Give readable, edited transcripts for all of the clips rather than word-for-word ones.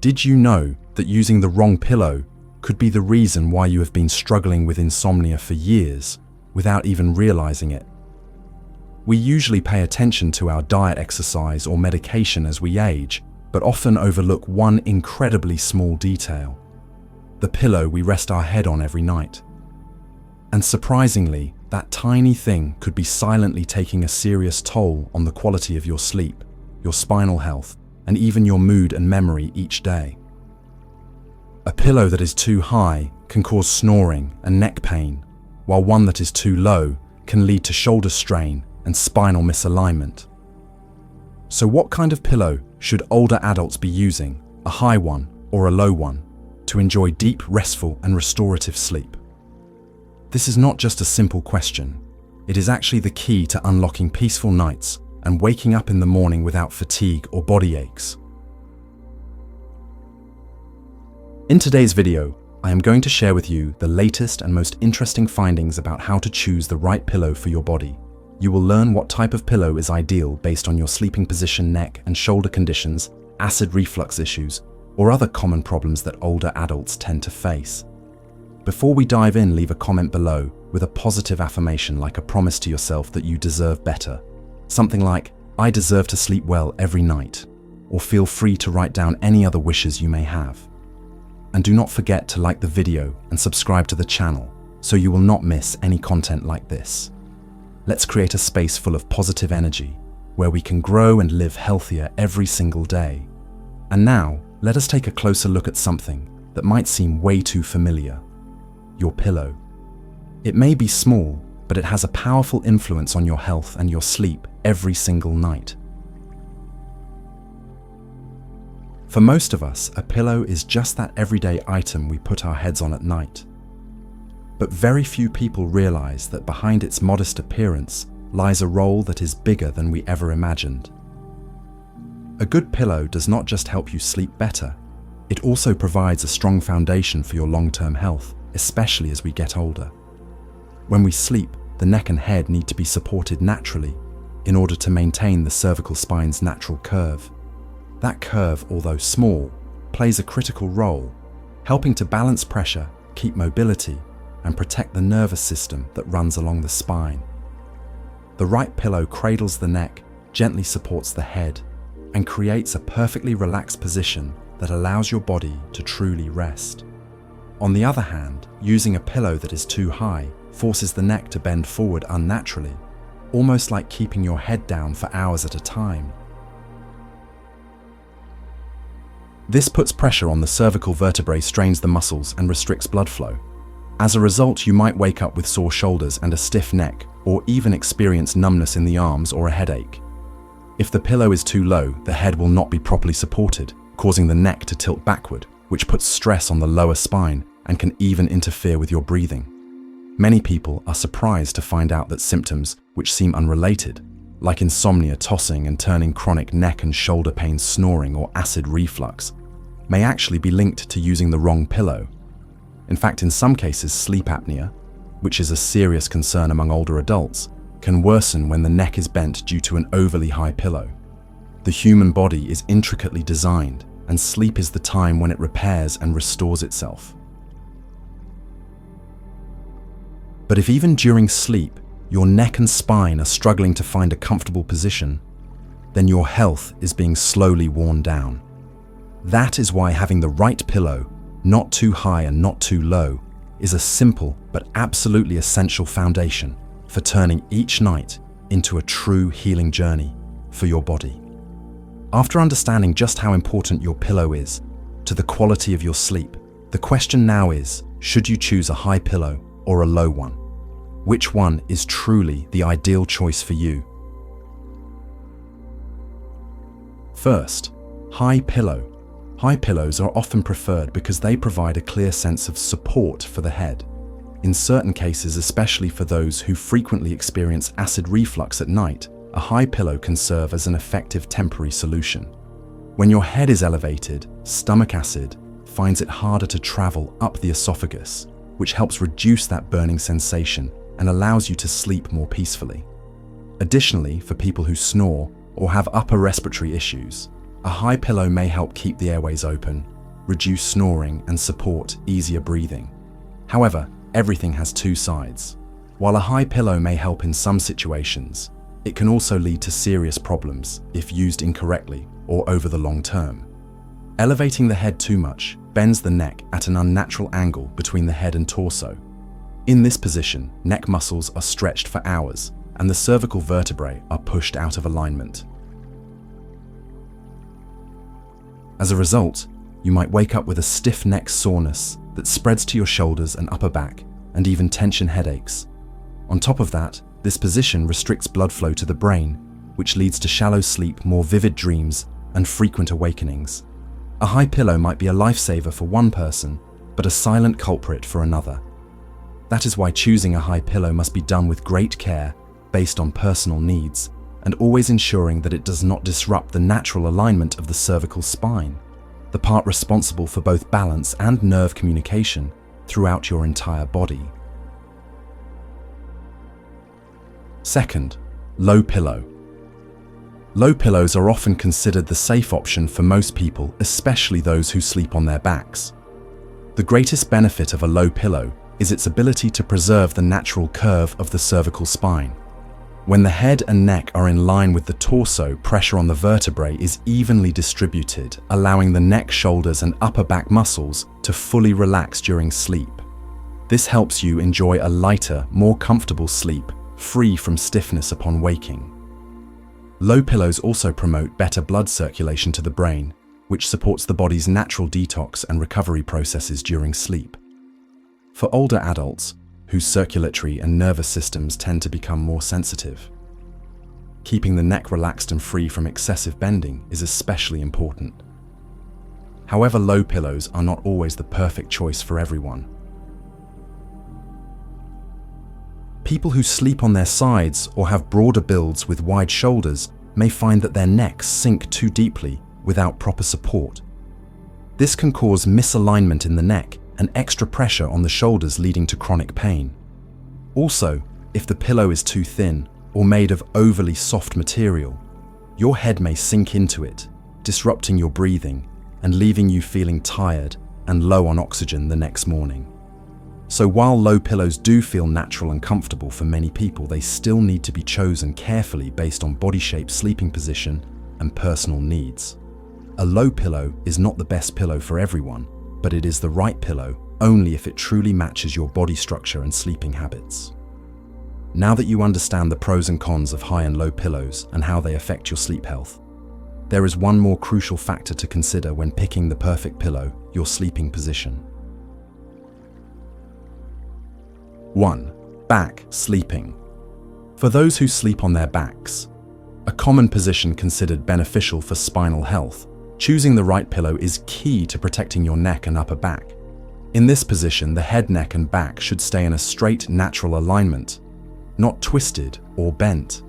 Did you know that using the wrong pillow could be the reason why you have been struggling with insomnia for years without even realizing it? We usually pay attention to our diet, exercise, or medication as we age, but often overlook one incredibly small detail: the pillow we rest our head on every night. And surprisingly, that tiny thing could be silently taking a serious toll on the quality of your sleep, your spinal health, and even your mood and memory each day. A pillow that is too high can cause snoring and neck pain, while one that is too low can lead to shoulder strain and spinal misalignment. So what kind of pillow should older adults be using, a high one or a low one, to enjoy deep, restful, and restorative sleep? This is not just a simple question. It is actually the key to unlocking peaceful nights and waking up in the morning without fatigue or body aches. In today's video, I am going to share with you the latest and most interesting findings about how to choose the right pillow for your body. You will learn what type of pillow is ideal based on your sleeping position, neck and shoulder conditions, acid reflux issues, or other common problems that older adults tend to face. Before we dive in, leave a comment below with a positive affirmation, like a promise to yourself that you deserve better. Something like, "I deserve to sleep well every night," or feel free to write down any other wishes you may have. And do not forget to like the video and subscribe to the channel so you will not miss any content like this. Let's create a space full of positive energy where we can grow and live healthier every single day. And now, let us take a closer look at something that might seem way too familiar: your pillow. It may be small, but it has a powerful influence on your health and your sleep every single night. For most of us, a pillow is just that everyday item we put our heads on at night. But very few people realize that behind its modest appearance lies a role that is bigger than we ever imagined. A good pillow does not just help you sleep better, it also provides a strong foundation for your long-term health, especially as we get older. When we sleep, the neck and head need to be supported naturally in order to maintain the cervical spine's natural curve. That curve, although small, plays a critical role, helping to balance pressure, keep mobility, and protect the nervous system that runs along the spine. The right pillow cradles the neck, gently supports the head, and creates a perfectly relaxed position that allows your body to truly rest. On the other hand, using a pillow that is too high forces the neck to bend forward unnaturally, almost like keeping your head down for hours at a time. This puts pressure on the cervical vertebrae, strains the muscles, and restricts blood flow. As a result, you might wake up with sore shoulders and a stiff neck, or even experience numbness in the arms or a headache. If the pillow is too low, the head will not be properly supported, causing the neck to tilt backward, which puts stress on the lower spine and can even interfere with your breathing. Many people are surprised to find out that symptoms which seem unrelated, like insomnia, tossing and turning, chronic neck and shoulder pain, snoring, or acid reflux, may actually be linked to using the wrong pillow. In fact, in some cases, sleep apnea, which is a serious concern among older adults, can worsen when the neck is bent due to an overly high pillow. The human body is intricately designed, and sleep is the time when it repairs and restores itself. But if even during sleep, your neck and spine are struggling to find a comfortable position, then your health is being slowly worn down. That is why having the right pillow, not too high and not too low, is a simple but absolutely essential foundation for turning each night into a true healing journey for your body. After understanding just how important your pillow is to the quality of your sleep, the question now is, should you choose a high pillow or a low one? Which one is truly the ideal choice for you? First, high pillow. High pillows are often preferred because they provide a clear sense of support for the head. In certain cases, especially for those who frequently experience acid reflux at night, a high pillow can serve as an effective temporary solution. When your head is elevated, stomach acid finds it harder to travel up the esophagus, which helps reduce that burning sensation and allows you to sleep more peacefully. Additionally, for people who snore or have upper respiratory issues, a high pillow may help keep the airways open, reduce snoring, and support easier breathing. However, everything has two sides. While a high pillow may help in some situations, it can also lead to serious problems if used incorrectly or over the long term. Elevating the head too much bends the neck at an unnatural angle between the head and torso. In this position, neck muscles are stretched for hours, and the cervical vertebrae are pushed out of alignment. As a result, you might wake up with a stiff neck soreness that spreads to your shoulders and upper back, and even tension headaches. On top of that, this position restricts blood flow to the brain, which leads to shallow sleep, more vivid dreams, and frequent awakenings. A high pillow might be a lifesaver for one person, but a silent culprit for another. That is why choosing a high pillow must be done with great care, based on personal needs, and always ensuring that it does not disrupt the natural alignment of the cervical spine, the part responsible for both balance and nerve communication throughout your entire body. Second, low pillow. Low pillows are often considered the safe option for most people, especially those who sleep on their backs. The greatest benefit of a low pillow is its ability to preserve the natural curve of the cervical spine. When the head and neck are in line with the torso, pressure on the vertebrae is evenly distributed, allowing the neck, shoulders, and upper back muscles to fully relax during sleep. This helps you enjoy a lighter, more comfortable sleep, free from stiffness upon waking. Low pillows also promote better blood circulation to the brain, which supports the body's natural detox and recovery processes during sleep. For older adults, whose circulatory and nervous systems tend to become more sensitive, keeping the neck relaxed and free from excessive bending is especially important. However, low pillows are not always the perfect choice for everyone. People who sleep on their sides or have broader builds with wide shoulders may find that their necks sink too deeply without proper support. This can cause misalignment in the neck and extra pressure on the shoulders, leading to chronic pain. Also, if the pillow is too thin or made of overly soft material, your head may sink into it, disrupting your breathing and leaving you feeling tired and low on oxygen the next morning. So while low pillows do feel natural and comfortable for many people, they still need to be chosen carefully based on body shape, sleeping position, and personal needs. A low pillow is not the best pillow for everyone, but it is the right pillow only if it truly matches your body structure and sleeping habits. Now that you understand the pros and cons of high and low pillows and how they affect your sleep health, there is one more crucial factor to consider when picking the perfect pillow: your sleeping position. 1. Back sleeping. For those who sleep on their backs, a common position considered beneficial for spinal health, choosing the right pillow is key to protecting your neck and upper back. In this position, the head, neck, and back should stay in a straight, natural alignment, not twisted or bent.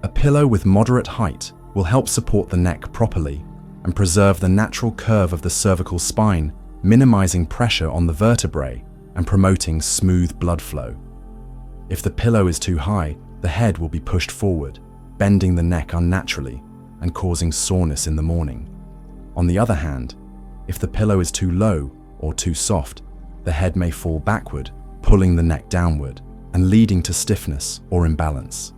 A pillow with moderate height will help support the neck properly and preserve the natural curve of the cervical spine, minimizing pressure on the vertebrae and promoting smooth blood flow. If the pillow is too high, the head will be pushed forward, bending the neck unnaturally and causing soreness in the morning. On the other hand, if the pillow is too low or too soft, the head may fall backward, pulling the neck downward and leading to stiffness or imbalance.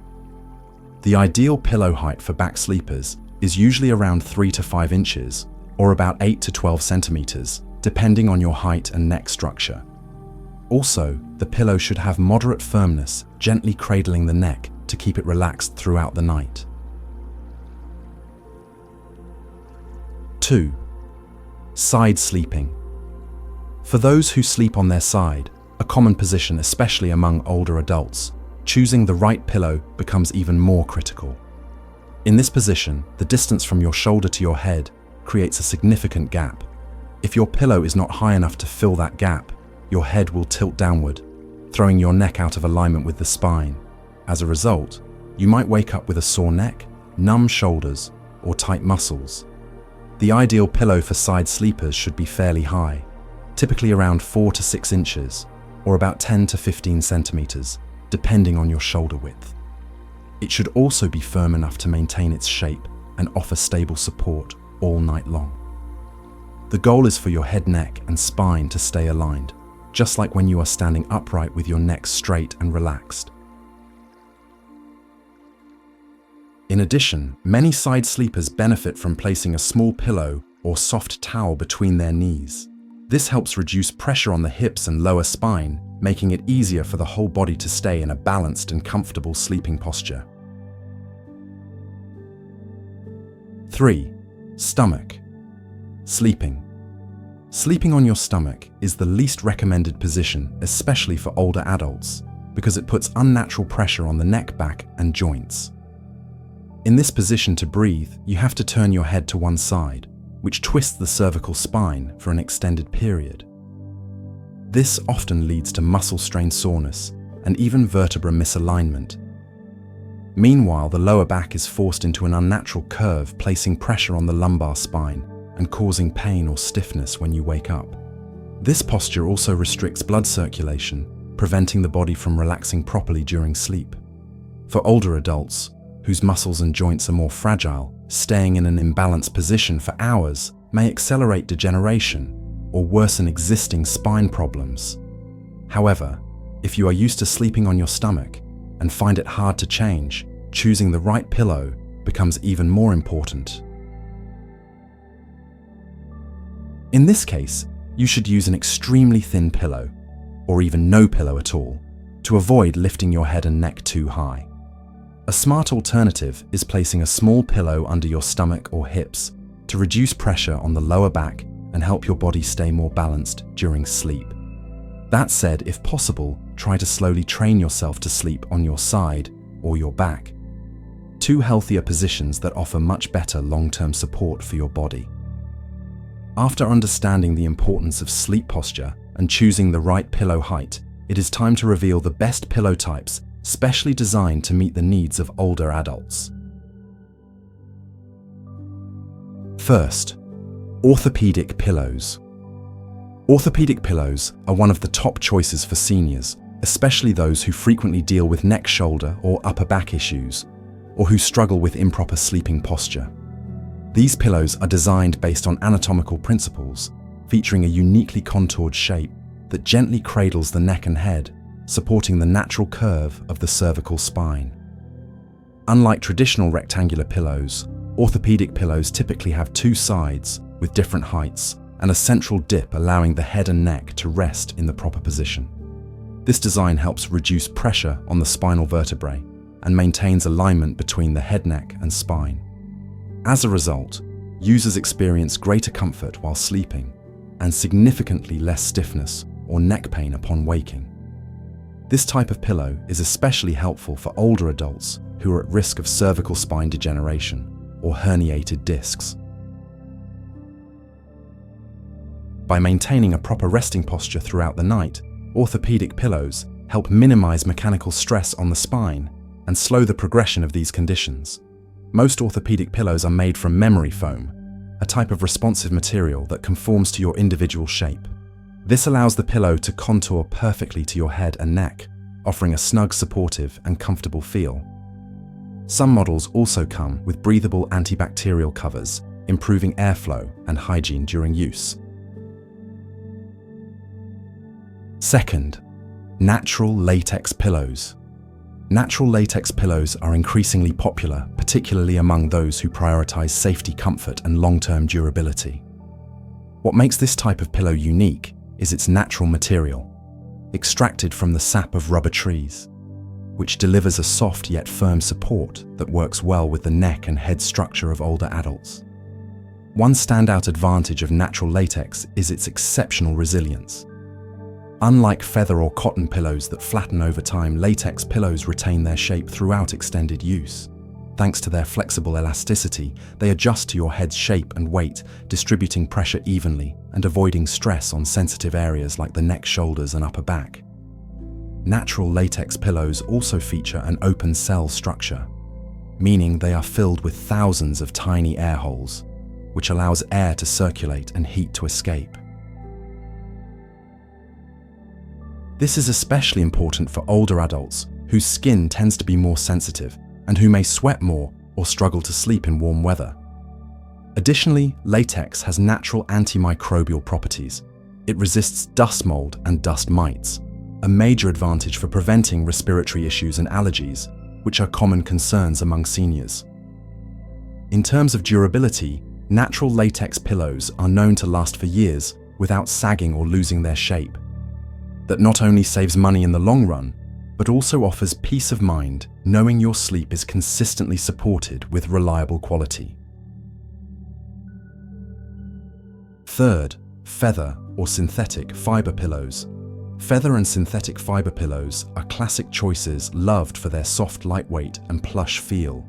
The ideal pillow height for back sleepers is usually around 3 to 5 inches or about 8 to 12 centimeters, depending on your height and neck structure. Also, the pillow should have moderate firmness, gently cradling the neck to keep it relaxed throughout the night. 2. Side sleeping. For those who sleep on their side, a common position especially among older adults, choosing the right pillow becomes even more critical. In this position, the distance from your shoulder to your head creates a significant gap. If your pillow is not high enough to fill that gap, your head will tilt downward, throwing your neck out of alignment with the spine. As a result, you might wake up with a sore neck, numb shoulders, or tight muscles. The ideal pillow for side sleepers should be fairly high, typically around 4 to 6 inches, or about 10 to 15 centimeters, depending on your shoulder width. It should also be firm enough to maintain its shape and offer stable support all night long. The goal is for your head, neck, and spine to stay aligned, just like when you are standing upright with your neck straight and relaxed. In addition, many side sleepers benefit from placing a small pillow or soft towel between their knees. This helps reduce pressure on the hips and lower spine, making it easier for the whole body to stay in a balanced and comfortable sleeping posture. 3. Stomach. Sleeping. Sleeping on your stomach is the least recommended position, especially for older adults, because it puts unnatural pressure on the neck, back, and joints. In this position, to breathe, you have to turn your head to one side, which twists the cervical spine for an extended period. This often leads to muscle strain, soreness, and even vertebra misalignment. Meanwhile, the lower back is forced into an unnatural curve, placing pressure on the lumbar spine and causing pain or stiffness when you wake up. This posture also restricts blood circulation, preventing the body from relaxing properly during sleep. For older adults, whose muscles and joints are more fragile, staying in an imbalanced position for hours may accelerate degeneration or worsen existing spine problems. However, if you are used to sleeping on your stomach and find it hard to change, choosing the right pillow becomes even more important. In this case, you should use an extremely thin pillow, or even no pillow at all, to avoid lifting your head and neck too high. A smart alternative is placing a small pillow under your stomach or hips to reduce pressure on the lower back and help your body stay more balanced during sleep. That said, if possible, try to slowly train yourself to sleep on your side or your back. Two healthier positions that offer much better long-term support for your body. After understanding the importance of sleep posture and choosing the right pillow height, it is time to reveal the best pillow types specially designed to meet the needs of older adults. First, orthopedic pillows. Orthopedic pillows are one of the top choices for seniors, especially those who frequently deal with neck, shoulder, or upper back issues, or who struggle with improper sleeping posture. These pillows are designed based on anatomical principles, featuring a uniquely contoured shape that gently cradles the neck and head, supporting the natural curve of the cervical spine. Unlike traditional rectangular pillows, orthopedic pillows typically have two sides with different heights and a central dip, allowing the head and neck to rest in the proper position. This design helps reduce pressure on the spinal vertebrae and maintains alignment between the head, neck, and spine. As a result, users experience greater comfort while sleeping and significantly less stiffness or neck pain upon waking. This type of pillow is especially helpful for older adults who are at risk of cervical spine degeneration or herniated discs. By maintaining a proper resting posture throughout the night, orthopedic pillows help minimize mechanical stress on the spine and slow the progression of these conditions. Most orthopedic pillows are made from memory foam, a type of responsive material that conforms to your individual shape. This allows the pillow to contour perfectly to your head and neck, offering a snug, supportive, and comfortable feel. Some models also come with breathable antibacterial covers, improving airflow and hygiene during use. Second, natural latex pillows. Natural latex pillows are increasingly popular, particularly among those who prioritize safety, comfort, and long-term durability. What makes this type of pillow unique is its natural material, extracted from the sap of rubber trees, which delivers a soft yet firm support that works well with the neck and head structure of older adults. One standout advantage of natural latex is its exceptional resilience. Unlike feather or cotton pillows that flatten over time, latex pillows retain their shape throughout extended use. Thanks to their flexible elasticity, they adjust to your head's shape and weight, distributing pressure evenly and avoiding stress on sensitive areas like the neck, shoulders, and upper back. Natural latex pillows also feature an open cell structure, meaning they are filled with thousands of tiny air holes, which allows air to circulate and heat to escape. This is especially important for older adults whose skin tends to be more sensitive and who may sweat more or struggle to sleep in warm weather. Additionally, latex has natural antimicrobial properties. It resists dust mold and dust mites, a major advantage for preventing respiratory issues and allergies, which are common concerns among seniors. In terms of durability, natural latex pillows are known to last for years without sagging or losing their shape. That not only saves money in the long run, but also offers peace of mind knowing your sleep is consistently supported with reliable quality. Third, feather or synthetic fiber pillows. Feather and synthetic fiber pillows are classic choices loved for their soft, lightweight, and plush feel.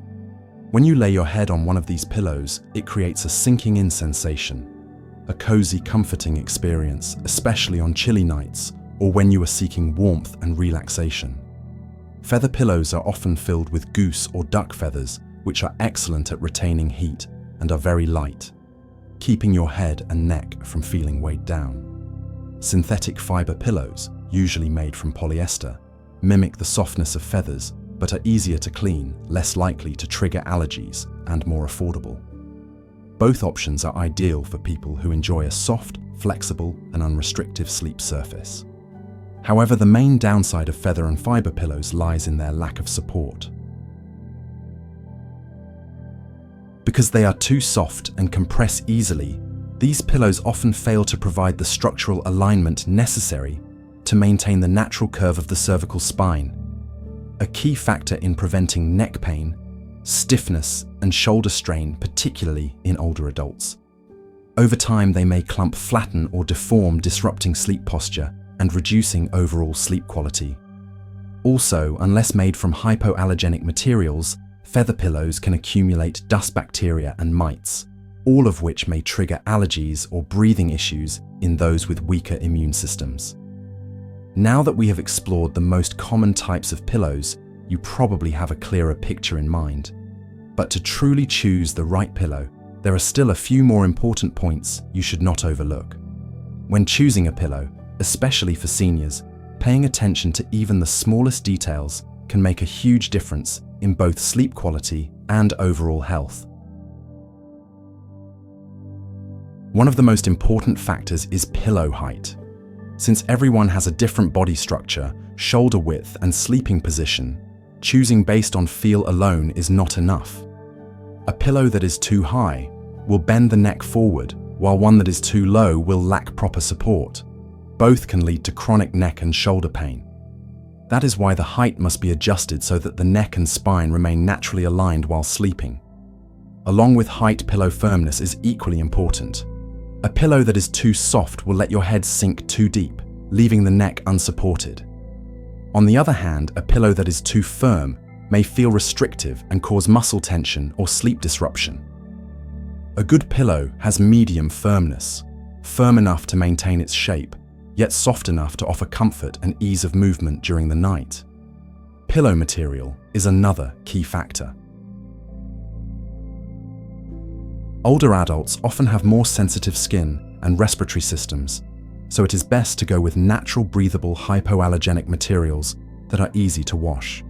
When you lay your head on one of these pillows, it creates a sinking in sensation, a cozy, comforting experience, especially on chilly nights or when you are seeking warmth and relaxation. Feather pillows are often filled with goose or duck feathers, which are excellent at retaining heat and are very light, keeping your head and neck from feeling weighed down. Synthetic fiber pillows, usually made from polyester, mimic the softness of feathers but are easier to clean, less likely to trigger allergies, and more affordable. Both options are ideal for people who enjoy a soft, flexible, and unrestricted sleep surface. However, the main downside of feather and fiber pillows lies in their lack of support. Because they are too soft and compress easily, these pillows often fail to provide the structural alignment necessary to maintain the natural curve of the cervical spine, a key factor in preventing neck pain, stiffness, and shoulder strain, particularly in older adults. Over time, they may clump, flatten, or deform, disrupting sleep posture and reducing overall sleep quality. Also, unless made from hypoallergenic materials, feather pillows can accumulate dust bacteria and mites, all of which may trigger allergies or breathing issues in those with weaker immune systems. Now that we have explored the most common types of pillows, you probably have a clearer picture in mind. But to truly choose the right pillow, there are still a few more important points you should not overlook. When choosing a pillow, especially for seniors, paying attention to even the smallest details can make a huge difference in both sleep quality and overall health. One of the most important factors is pillow height. Since everyone has a different body structure, shoulder width, and sleeping position, choosing based on feel alone is not enough. A pillow that is too high will bend the neck forward, while one that is too low will lack proper support. Both can lead to chronic neck and shoulder pain. That is why the height must be adjusted so that the neck and spine remain naturally aligned while sleeping. Along with height, pillow firmness is equally important. A pillow that is too soft will let your head sink too deep, leaving the neck unsupported. On the other hand, a pillow that is too firm may feel restrictive and cause muscle tension or sleep disruption. A good pillow has medium firmness, firm enough to maintain its shape, yet soft enough to offer comfort and ease of movement during the night. Pillow material is another key factor. Older adults often have more sensitive skin and respiratory systems, so it is best to go with natural, breathable, hypoallergenic materials that are easy to wash.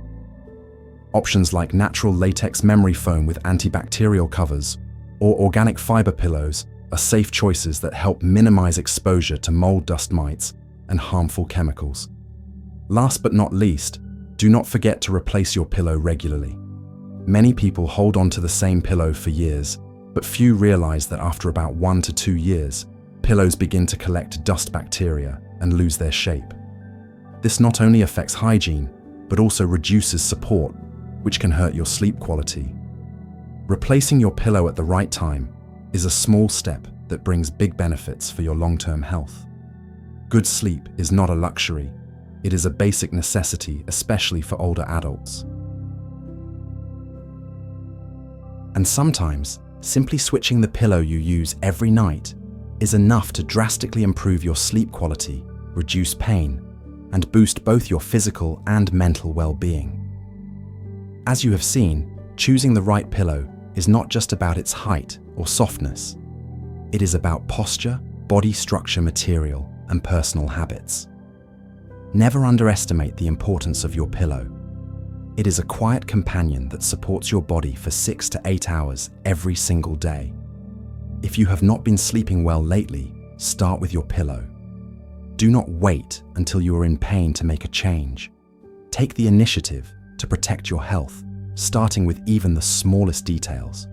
Options like natural latex memory foam with antibacterial covers or organic fiber pillows are safe choices that help minimize exposure to mold, dust mites, and harmful chemicals. Last but not least, do not forget to replace your pillow regularly. Many people hold on to the same pillow for years, but few realize that after about 1 to 2 years, pillows begin to collect dust bacteria and lose their shape. This not only affects hygiene, but also reduces support, which can hurt your sleep quality. Replacing your pillow at the right time is a small step that brings big benefits for your long-term health. Good sleep is not a luxury. It is a basic necessity, especially for older adults. And sometimes, simply switching the pillow you use every night is enough to drastically improve your sleep quality, reduce pain, and boost both your physical and mental well-being. As you have seen, choosing the right pillow is not just about its height or softness. It is about posture, body structure, material, and personal habits. Never underestimate the importance of your pillow. It is a quiet companion that supports your body for 6 to 8 hours every single day. If you have not been sleeping well lately, start with your pillow. Do not wait until you are in pain to make a change. Take the initiative to protect your health, starting with even the smallest details.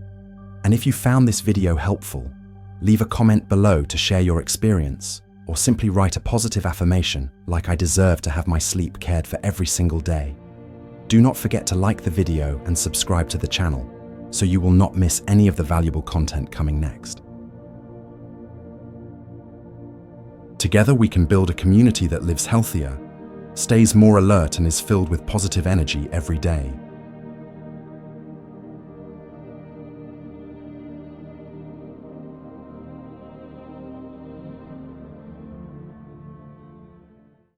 And if you found this video helpful, leave a comment below to share your experience, or simply write a positive affirmation like "I deserve to have my sleep cared for every single day." Do not forget to like the video and subscribe to the channel, so you will not miss any of the valuable content coming next. Together we can build a community that lives healthier, stays more alert, and is filled with positive energy every day.